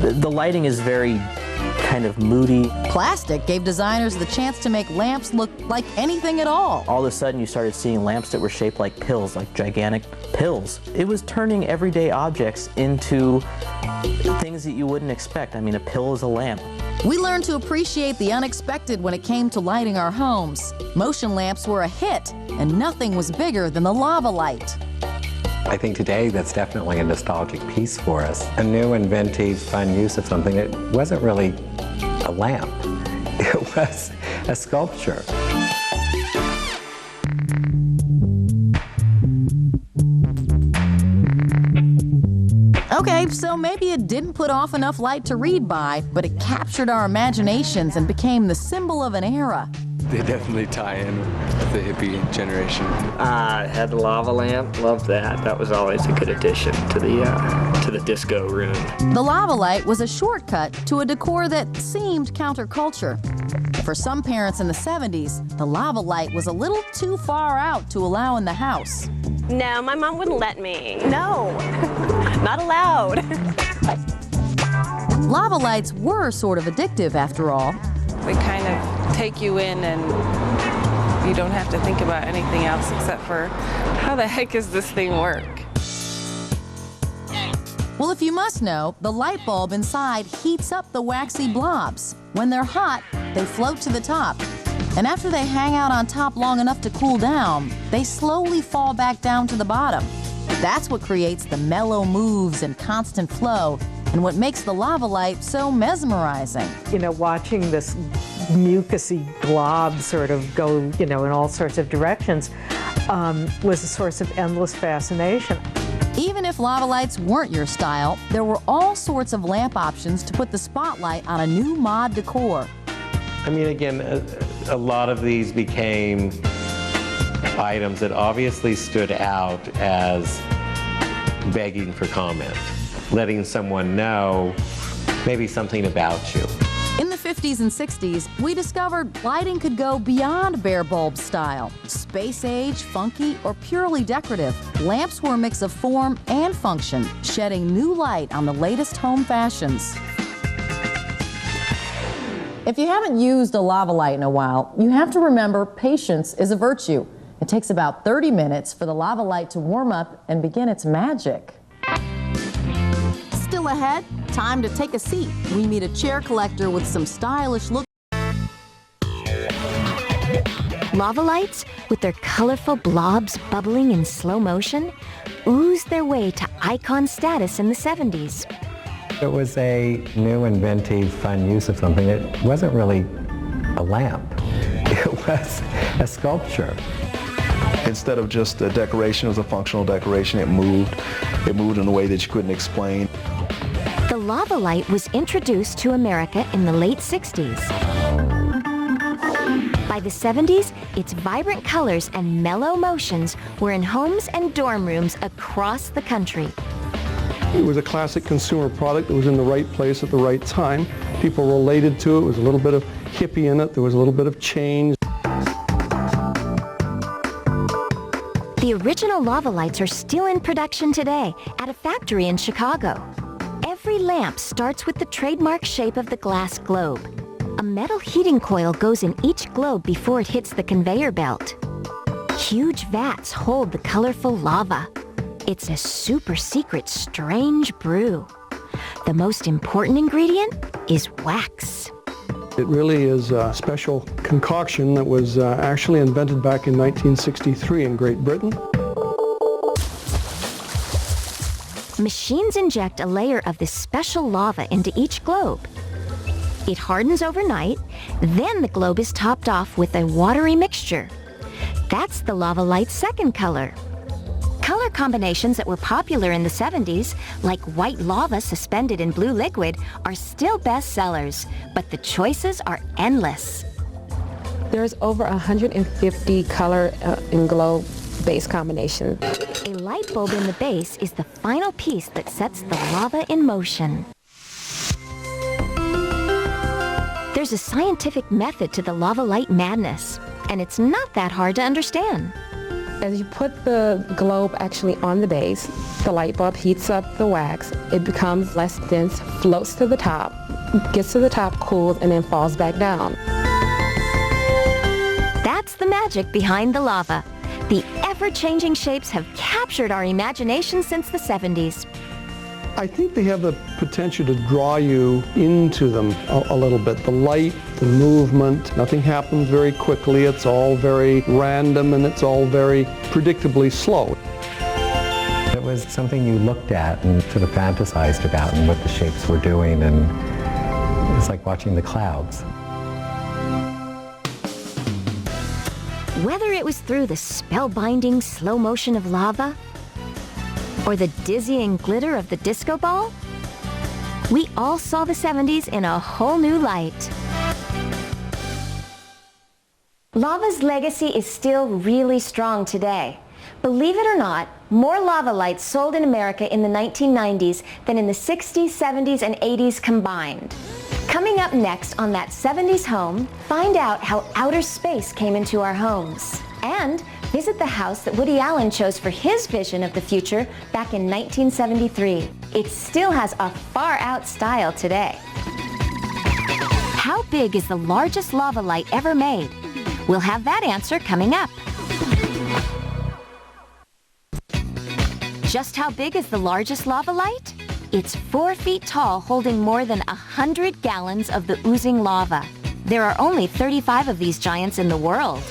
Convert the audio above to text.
The lighting is very kind of moody. Plastic gave designers the chance to make lamps look like anything at all. All of a sudden you started seeing lamps that were shaped like pills, like gigantic pills. It was turning everyday objects into things that you wouldn't expect. I mean, a pill is a lamp. We learned to appreciate the unexpected when it came to lighting our homes. Motion lamps were a hit, and nothing was bigger than the lava light. I think today that's definitely a nostalgic piece for us. A new, inventive, fun use of something that wasn't really a lamp. It was a sculpture. Okay, so maybe it didn't put off enough light to read by, but it captured our imaginations and became the symbol of an era. They definitely tie in with the hippie generation. I had the lava lamp, loved that. That was always a good addition to the disco room. The lava light was a shortcut to a decor that seemed counterculture. For some parents in the 70s, the lava light was a little too far out to allow in the house. No, my mom wouldn't let me. No, not allowed. Lava lights were sort of addictive after all. They kind of take you in and you don't have to think about anything else except for how the heck does this thing work? Well, if you must know, the light bulb inside heats up the waxy blobs. When they're hot, they float to the top. And after they hang out on top long enough to cool down, they slowly fall back down to the bottom. That's what creates the mellow moves and constant flow, and what makes the lava light so mesmerizing. You know, watching this mucusy glob sort of go, you know, in all sorts of directions was a source of endless fascination. Even if lava lights weren't your style, there were all sorts of lamp options to put the spotlight on a new mod decor. I mean, again, a lot of these became items that obviously stood out as begging for comment, letting someone know maybe something about you. In the 50s and 60s, we discovered lighting could go beyond bare bulb style. Space age, funky, or purely decorative, lamps were a mix of form and function, shedding new light on the latest home fashions. If you haven't used a lava light in a while, you have to remember patience is a virtue. It takes about 30 minutes for the lava light to warm up and begin its magic. Still ahead, time to take a seat. We meet a chair collector with some stylish look. Lava lights, with their colorful blobs bubbling in slow motion, oozed their way to icon status in the 70s. It was a new, inventive, fun use of something that wasn't really a lamp. It was a sculpture. Instead of just a decoration, it was a functional decoration. It moved in a way that you couldn't explain. The lava light was introduced to America in the late 60s. By the 70s, its vibrant colors and mellow motions were in homes and dorm rooms across the country. It was a classic consumer product that was in the right place at the right time. People related to it. There was a little bit of hippie in it. There was a little bit of change. The original lava lights are still in production today at a factory in Chicago. Every lamp starts with the trademark shape of the glass globe. A metal heating coil goes in each globe before it hits the conveyor belt. Huge vats hold the colorful lava. It's a super secret, strange brew. The most important ingredient is wax. It really is a special concoction that was actually invented back in 1963 in Great Britain. Machines inject a layer of this special lava into each globe. It hardens overnight, then the globe is topped off with a watery mixture. That's the lava light's second color. Color combinations that were popular in the 70s, like white lava suspended in blue liquid, are still bestsellers, but the choices are endless. There's over 150 color and glow base combinations. A light bulb in the base is the final piece that sets the lava in motion. There's a scientific method to the lava light madness, and it's not that hard to understand. As you put the globe actually on the base, the light bulb heats up the wax. It becomes less dense, floats to the top, gets to the top, cools, and then falls back down. That's the magic behind the lava. The ever-changing shapes have captured our imagination since the 70s. I think they have the potential to draw you into them a little bit. The light, the movement, nothing happens very quickly. It's all very random and it's all very predictably slow. It was something you looked at and sort of fantasized about and what the shapes were doing, and it was like watching the clouds. Whether it was through the spellbinding slow motion of lava or the dizzying glitter of the disco ball, we all saw the 70s in a whole new light. Lava's legacy is still really strong today. Believe it or not, more lava lights sold in America in the 1990s than in the 60s, 70s, and 80s combined. Coming up next on That 70s Home, find out how outer space came into our homes. And visit the house that Woody Allen chose for his vision of the future back in 1973. It still has a far-out style today. How big is the largest lava light ever made? We'll have that answer coming up. Just how big is the largest lava light? It's 4 feet tall, holding more than 100 gallons of the oozing lava. There are only 35 of these giants in the world.